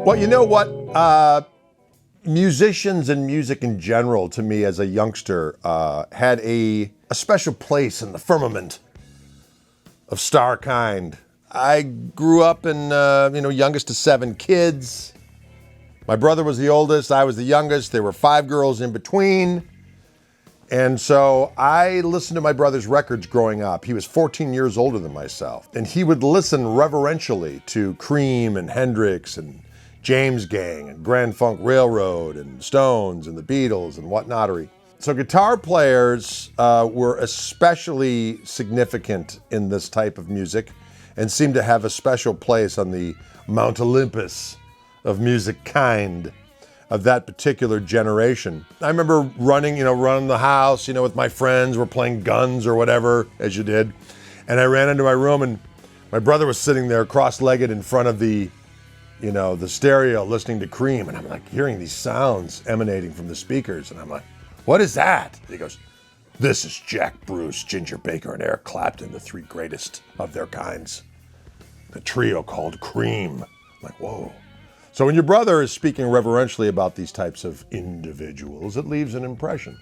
Well, you know what? Musicians and music in general, to me as a youngster, had a special place in the firmament of star kind. I grew up in, youngest of 7 kids. My brother was the oldest, I was the youngest. There were 5 girls in between. And so I listened to my brother's records growing up. He was 14 years older than myself. And he would listen reverentially to Cream and Hendrix and James Gang and Grand Funk Railroad and Stones and the Beatles and whatnottery. So guitar players were especially significant in this type of music and seemed to have a special place on the Mount Olympus of music kind of that particular generation. I remember running the house, with my friends. We're playing guns or whatever, as you did. And I ran into my room and my brother was sitting there cross-legged in front of the stereo listening to Cream. And I'm like hearing these sounds emanating from the speakers. And I'm like, what is that? And he goes, this is Jack Bruce, Ginger Baker, and Eric Clapton, the 3 greatest of their kinds. The trio called Cream. I'm like, whoa. So when your brother is speaking reverentially about these types of individuals, it leaves an impression.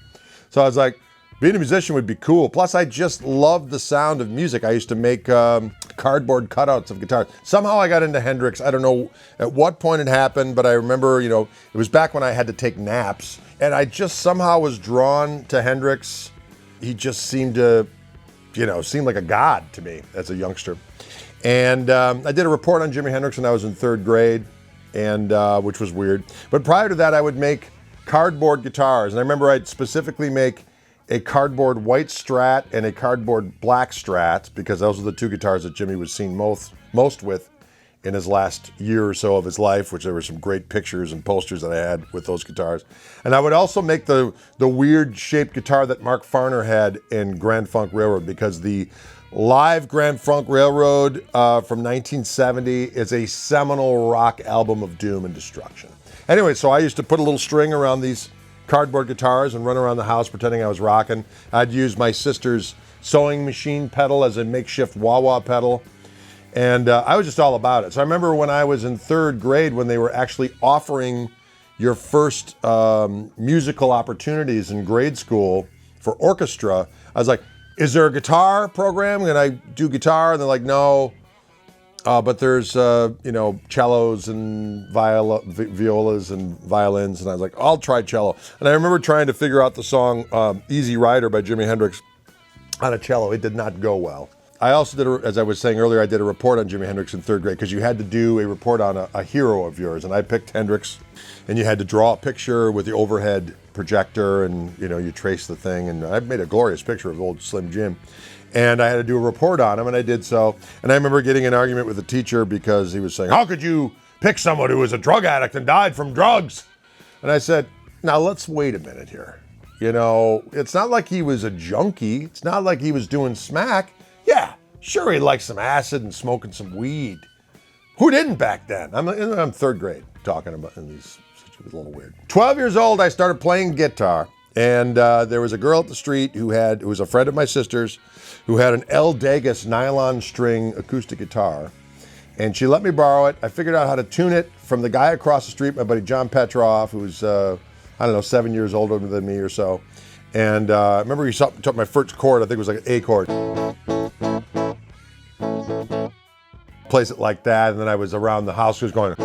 So I was like, being a musician would be cool. Plus, I just loved the sound of music. I used to make cardboard cutouts of guitars. Somehow I got into Hendrix. I don't know at what point it happened, but I remember, it was back when I had to take naps. And I just somehow was drawn to Hendrix. He just seemed to, seem like a god to me as a youngster. And I did a report on Jimi Hendrix when I was in 3rd grade. And which was weird. But prior to that, I would make cardboard guitars. And I remember I'd specifically make a cardboard white Strat and a cardboard black Strat, because those were the 2 guitars that Jimmy was seen most with in his last year or so of his life, which there were some great pictures and posters that I had with those guitars. And I would also make the weird shaped guitar that Mark Farner had in Grand Funk Railroad, because the live Grand Funk Railroad from 1970 is a seminal rock album of doom and destruction. Anyway, so I used to put a little string around these cardboard guitars and run around the house pretending I was rocking. I'd use my sister's sewing machine pedal as a makeshift wah-wah pedal. And I was just all about it. So I remember when I was in 3rd grade, when they were actually offering your first musical opportunities in grade school for orchestra, I was like, is there a guitar program? Can I do guitar? And they're like, no, but there's, cellos and violas and violins. And I was like, I'll try cello. And I remember trying to figure out the song Easy Rider by Jimi Hendrix on a cello. It did not go well. I also did, as I was saying earlier, I did a report on Jimi Hendrix in 3rd grade, because you had to do a report on a hero of yours. And I picked Hendrix, and you had to draw a picture with the overhead projector, and you trace the thing. And I made a glorious picture of old Slim Jim. And I had to do a report on him, and I did so. And I remember getting an argument with the teacher because he was saying, how could you pick someone who was a drug addict and died from drugs? And I said, now let's wait a minute here. It's not like he was a junkie. It's not like he was doing smack. Yeah, sure, he liked some acid and smoking some weed. Who didn't back then? I'm 3rd grade talking about these. It was a little weird. 12 years old, I started playing guitar. And there was a girl at the street who was a friend of my sister's, who had an El Degas nylon string acoustic guitar. And she let me borrow it. I figured out how to tune it from the guy across the street, my buddy John Petroff, who was, 7 years older than me or so. And I remember he took my first chord, I think it was like an A chord. Plays it like that, and then I was around the house, was going,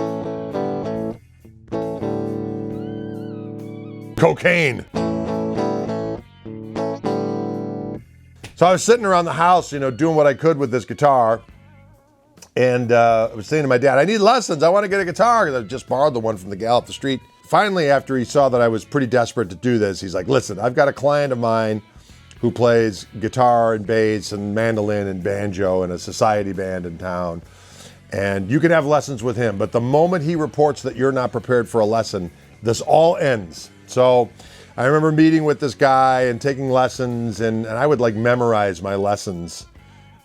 cocaine. So I was sitting around the house, doing what I could with this guitar. And I was saying to my dad, I need lessons. I want to get a guitar, because I just borrowed the one from the gal up the street. Finally, after he saw that I was pretty desperate to do this, he's like, listen, I've got a client of mine who plays guitar and bass and mandolin and banjo in a society band in town. And you can have lessons with him. But the moment he reports that you're not prepared for a lesson, this all ends. So I remember meeting with this guy and taking lessons, and I would memorize my lessons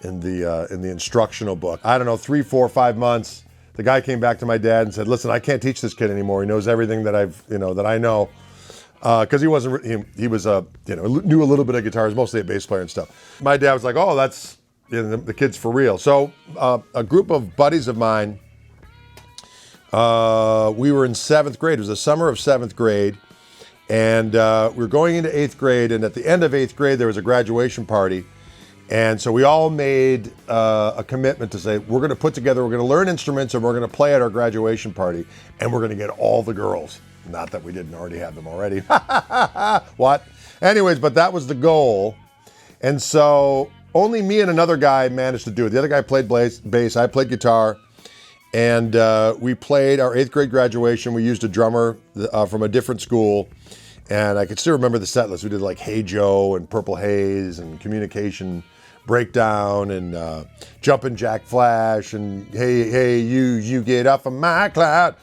in the instructional book. I don't know, 3, 4, 5 months. The guy came back to my dad and said, listen, I can't teach this kid anymore. He knows everything that that I know. Because he wasn't, he was knew a little bit of guitars, mostly a bass player and stuff. My dad was like, oh, that's, the kid's for real. So a group of buddies of mine We were in 7th grade. It was the summer of 7th grade. And we were going into 8th grade. And at the end of 8th grade, there was a graduation party. And so we all made a commitment to say, we're going to put together, we're going to learn instruments, and we're going to play at our graduation party. And we're going to get all the girls. Not that we didn't already have them already. What? Anyways, but that was the goal. And so only me and another guy managed to do it. The other guy played bass, I played guitar. And we played our 8th grade graduation. We used a drummer from a different school. And I can still remember the set list. We did like Hey Joe and Purple Haze and Communication Breakdown and Jumpin' Jack Flash and Hey you get off of my cloud.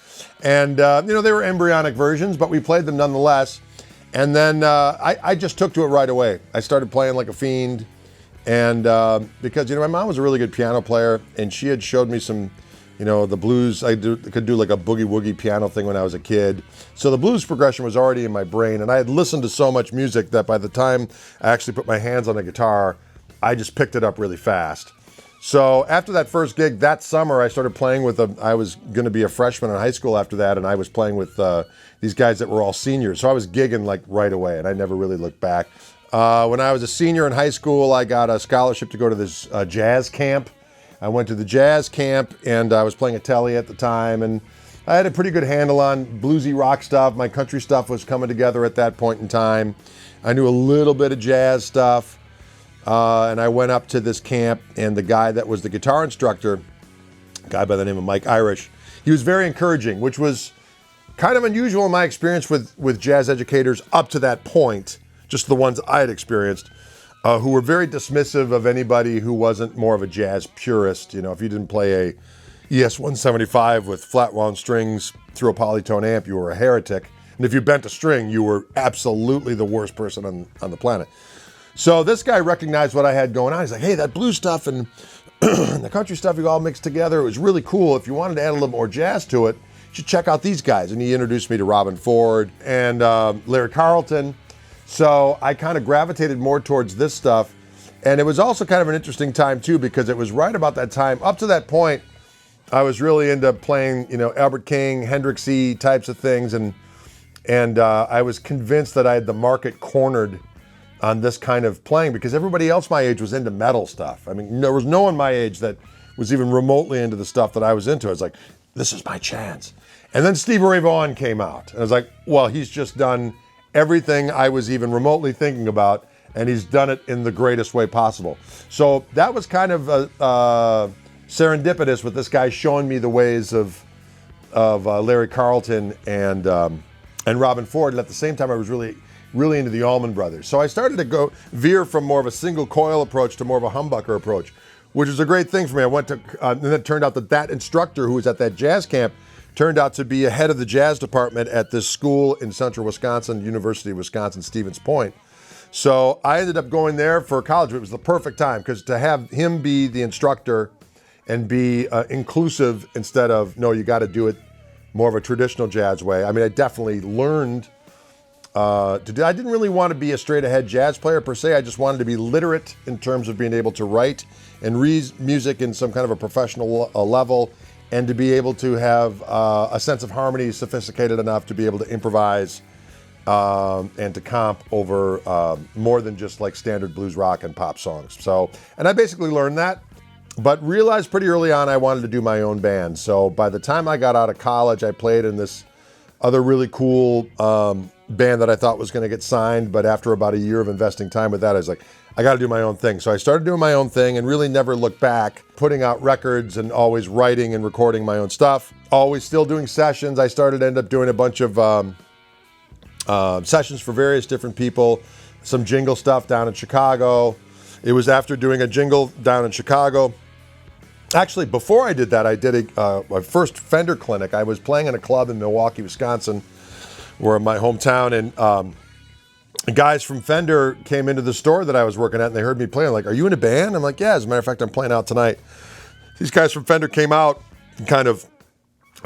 And they were embryonic versions, but we played them nonetheless. And then I just took to it right away. I started playing like a fiend. And because, my mom was a really good piano player, and she had showed me some, the blues. I could do like a boogie woogie piano thing when I was a kid. So the blues progression was already in my brain, and I had listened to so much music that by the time I actually put my hands on a guitar, I just picked it up really fast. So after that first gig that summer, I started playing with I was going to be a freshman in high school after that, and I was playing with these guys that were all seniors. So I was gigging like right away, and I never really looked back. When I was a senior in high school, I got a scholarship to go to this jazz camp. I went to the jazz camp, and I was playing a telly at the time, and I had a pretty good handle on bluesy rock stuff. My country stuff was coming together at that point in time. I knew a little bit of jazz stuff, and I went up to this camp, and the guy that was the guitar instructor, a guy by the name of Mike Irish, he was very encouraging, which was kind of unusual in my experience with jazz educators up to that point, just the ones I had experienced. Who were very dismissive of anybody who wasn't more of a jazz purist. If you didn't play a ES-175 with flat wound strings through a polytone amp, you were a heretic. And if you bent a string, you were absolutely the worst person on the planet. So this guy recognized what I had going on. He's like, hey, that blues stuff and the country stuff you all mixed together, it was really cool. If you wanted to add a little more jazz to it, you should check out these guys. And he introduced me to Robin Ford and Larry Carlton. So I kind of gravitated more towards this stuff. And it was also kind of an interesting time too, because it was right about that time. Up to that point, I was really into playing, Albert King, Hendrixy types of things. And I was convinced that I had the market cornered on this kind of playing because everybody else my age was into metal stuff. I mean, there was no one my age that was even remotely into the stuff that I was into. I was like, this is my chance. And then Stevie Ray Vaughan came out. And I was like, well, he's just done everything I was even remotely thinking about, and he's done it in the greatest way possible. So that was kind of serendipitous with this guy showing me the ways of Larry Carlton and Robin Ford. And at the same time, I was really into the Allman Brothers. So I started to veer from more of a single coil approach to more of a humbucker approach, which was a great thing for me. I went to, and it turned out that instructor who was at that jazz camp turned out to be a head of the jazz department at this school in central Wisconsin, University of Wisconsin, Stevens Point. So I ended up going there for college. It was the perfect time because to have him be the instructor and be inclusive instead of, no, you got to do it more of a traditional jazz way. I mean, I definitely learned to do. I didn't really want to be a straight ahead jazz player per se. I just wanted to be literate in terms of being able to write and read music in some kind of a professional level, and to be able to have a sense of harmony sophisticated enough to be able to improvise and to comp over more than just like standard blues, rock, and pop songs. So, and I basically learned that, but realized pretty early on I wanted to do my own band. So by the time I got out of college, I played in this other really cool band that I thought was going to get signed, but after about a year of investing time with that, I was like, I got to do my own thing. So I started doing my own thing and really never looked back, putting out records and always writing and recording my own stuff. Always still doing sessions. I ended up doing a bunch of sessions for various different people, some jingle stuff down in Chicago. It was after doing a jingle down in Chicago. Actually, before I did that, I did my first Fender clinic. I was playing in a club in Milwaukee, Wisconsin, where in my hometown, and guys from Fender came into the store that I was working at, and they heard me playing. Like, are you in a band? I'm like, yeah, as a matter of fact, I'm playing out tonight. These guys from Fender came out and kind of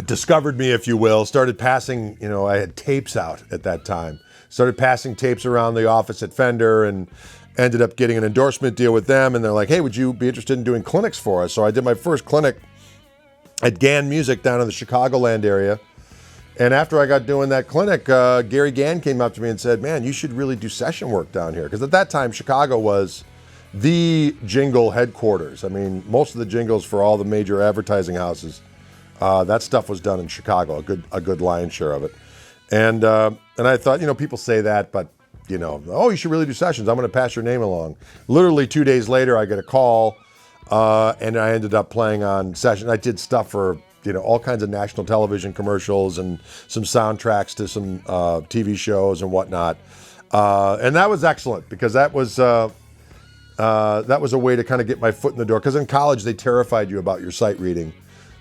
discovered me, if you will, started passing, I had tapes out at that time, started passing tapes around the office at Fender and ended up getting an endorsement deal with them. And they're like, hey, would you be interested in doing clinics for us? So I did my first clinic at Gann Music down in the Chicagoland area. And after I got doing that clinic, Gary Gann came up to me and said, man, you should really do session work down here. Because at that time, Chicago was the jingle headquarters. I mean, most of the jingles for all the major advertising houses, that stuff was done in Chicago, a good lion's share of it. And I thought, people say that, but, oh, you should really do sessions. I'm going to pass your name along. Literally 2 days later, I get a call, and I ended up playing on session. I did stuff for, all kinds of national television commercials and some soundtracks to some TV shows and whatnot. And that was excellent because that was a way to kind of get my foot in the door. Because in college, they terrified you about your sight reading.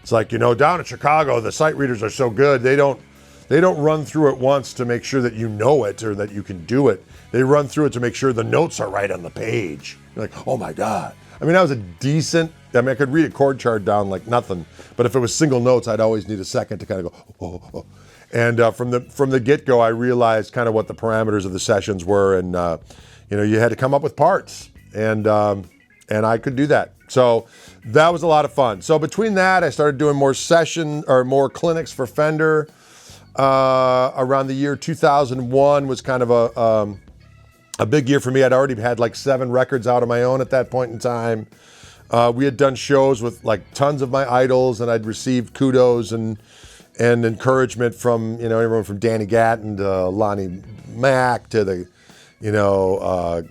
It's like, down in Chicago, the sight readers are so good. They don't run through it once to make sure that you know it or that you can do it. They run through it to make sure the notes are right on the page. You're like, oh my God. I mean, I could read a chord chart down like nothing, but if it was single notes, I'd always need a second to kind of go, oh. And from the get-go, I realized kind of what the parameters of the sessions were, and you had to come up with parts, and I could do that. So that was a lot of fun. So between that, I started doing more clinics for Fender. Around the year 2001 was kind of a big year for me. I'd already had like 7 records out of my own at that point in time. We had done shows with like tons of my idols, and I'd received kudos and encouragement from, everyone from Danny Gatton to Lonnie Mack to the,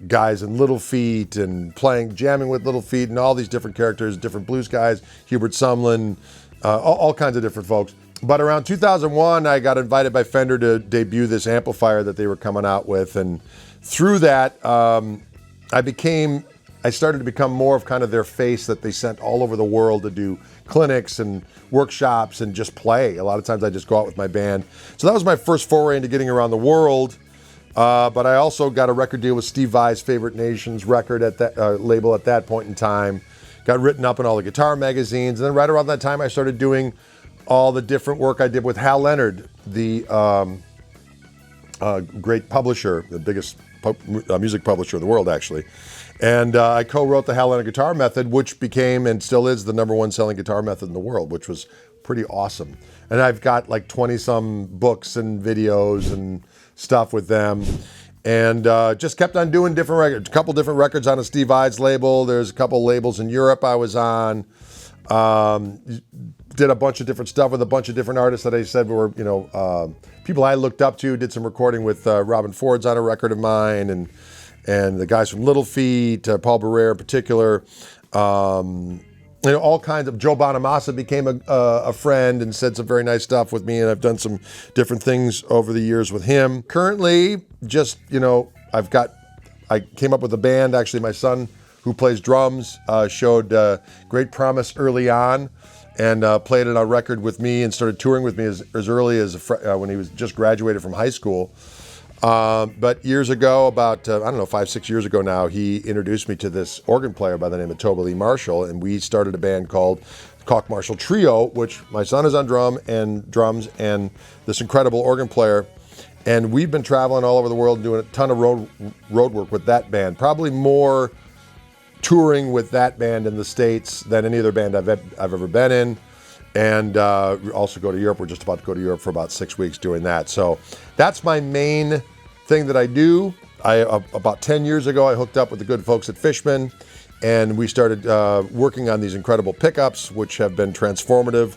guys in Little Feat and jamming with Little Feat and all these different characters, different blues guys, Hubert Sumlin, all kinds of different folks. But around 2001, I got invited by Fender to debut this amplifier that they were coming out with. And through that, I started to become more of kind of their face that they sent all over the world to do clinics and workshops and just play. A lot of times I just go out with my band. So that was my first foray into getting around the world. But I also got a record deal with Steve Vai's Favorite Nations record at that label at that point in time. Got written up in all the guitar magazines. And then right around that time, I started doing all the different work I did with Hal Leonard, the great publisher, the biggest music publisher in the world, actually. And I co-wrote the Hal Leonard Guitar Method, which became and still is the #1 selling guitar method in the world, which was pretty awesome. And I've got like 20-some books and videos and stuff with them. And just kept on doing different records, a couple different records on a Steve Vai's label. There's a couple labels in Europe I was on. Did a bunch of different stuff with a bunch of different artists that I said were, people I looked up to. Did some recording with Robin Ford's on a record of mine, and the guys from Little Feat, Paul Barrere in particular. All kinds of. Joe Bonamassa became a friend and said some very nice stuff with me, and I've done some different things over the years with him. Currently, just I came up with a band. Actually, my son, who plays drums, showed great promise early on, and played it on record with me and started touring with me as early as when he was just graduated from high school. But years ago, about, 5-6 years ago now, he introduced me to this organ player by the name of Toby Lee Marshall, and we started a band called Koch Marshall Trio, which my son is on drums and this incredible organ player. And we've been traveling all over the world and doing a ton of road work with that band, probably more touring with that band in the States than any other band I've ever been in. And we also go to Europe. We're just about to go to Europe for about 6 weeks doing that. So that's my main thing that I do. About 10 years ago, I hooked up with the good folks at Fishman, and we started working on these incredible pickups, which have been transformative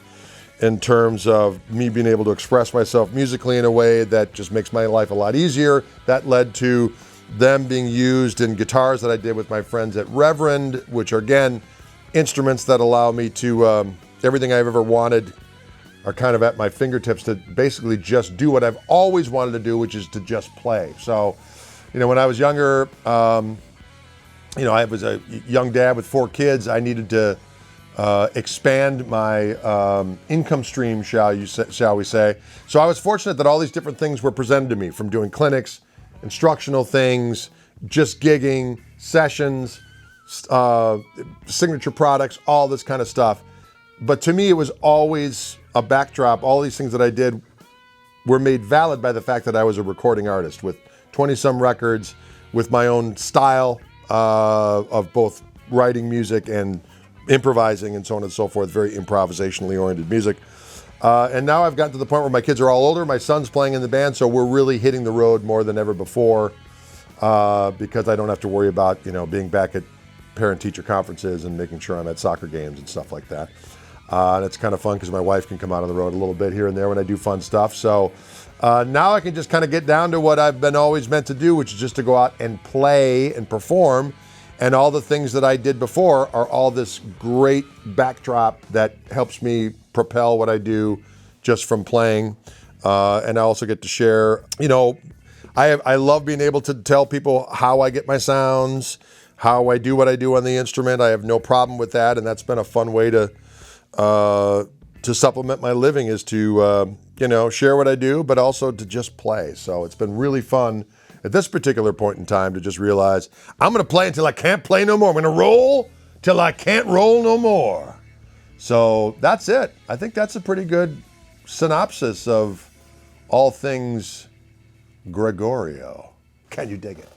in terms of me being able to express myself musically in a way that just makes my life a lot easier. That led to them being used in guitars that I did with my friends at Reverend, which are, again, instruments that allow me to, everything I've ever wanted are kind of at my fingertips to basically just do what I've always wanted to do, which is to just play. So, when I was younger, I was a young dad with 4 kids. I needed to expand my income stream, shall we say. So I was fortunate that all these different things were presented to me, from doing clinics, instructional things, just gigging, sessions, signature products, all this kind of stuff. But to me, it was always a backdrop. All these things that I did were made valid by the fact that I was a recording artist with 20-some records, with my own style of both writing music and improvising and so on and so forth, very improvisationally oriented music. And now I've gotten to the point where my kids are all older. My son's playing in the band, so we're really hitting the road more than ever before because I don't have to worry about, being back at parent-teacher conferences and making sure I'm at soccer games and stuff like that. And it's kind of fun because my wife can come out on the road a little bit here and there when I do fun stuff. So now I can just kind of get down to what I've been always meant to do, which is just to go out and play and perform. And all the things that I did before are all this great backdrop that helps me propel what I do just from playing. And I also get to share, I love being able to tell people how I get my sounds, how I do what I do on the instrument. I have no problem with that. And that's been a fun way to supplement my living is to, share what I do, but also to just play. So it's been really fun at this particular point in time to just realize I'm going to play until I can't play no more. I'm going to roll till I can't roll no more. So that's it. I think that's a pretty good synopsis of all things Gregorio. Can you dig it?